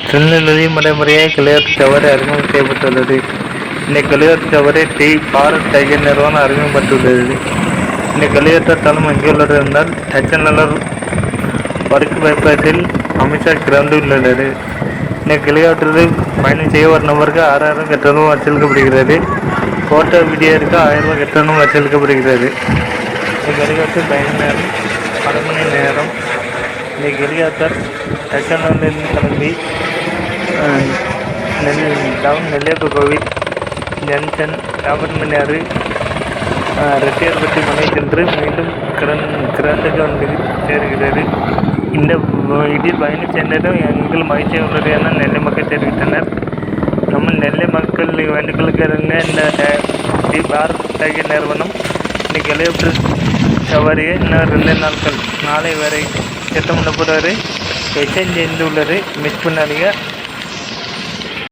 திருநெல்வேலி முறையாக கிளையோட்ட சவாரி அறிமுகம் செய்யப்பட்டுள்ளது. இந்த கிளையோட்ட சவாரி டி பாரத் டைகர் நிறுவனம் அறிமுகப்பட்டுள்ளது. இந்த கிளையோட்ட தளம் எங்குள்ளது என்றால் தச்சநல்லூர் வடக்கு பைபாஸில் அமித்ஷா கிரவுண்டில் உள்ளது. இந்த கிளையோட்டத்தில் பயணம் செய்ய ஒரு நபருக்கு 6000 கட்டணம் வசூலிக்கப்படுகிறது. போட்டோ வீடியோருக்கு 1000 ரூபாய் கட்டணம் வசூலிக்கப்படுகிறது. இந்த கிளையோட்டர் பயண நேரம் 1/2 மணி நேரம். இந்த கிளையோட்டர் தச்சநல்லூரில் கிளம்பி டவுன் நெல்லியப்ப கோவில் ஜங்ஷன் காப்பர்மேடு ரெட்டியார்பட்டி மலை சென்று மீண்டும் கிரவுண்டுக்கு வந்து சேர்கிறது. இந்த இதில் பயணம் சென்றதும் எங்கள் மகிழ்ச்சி உள்ளது என நெல்லை மக்கள் தெரிவித்தனர். நம்ம நெல்லை மக்கள் வேண்டுகோளுக்கு இருங்க இந்த டி பாரத் டைகர் நிறுவனம் இந்த கிளையோட்டர் சவாரியை இன்னும் 2 நாட்கள் நாளை வரை திட்டமிடப்படுவதை எச்சரிந்துள்ளது. மிஸ் பண்ணாதீங்க.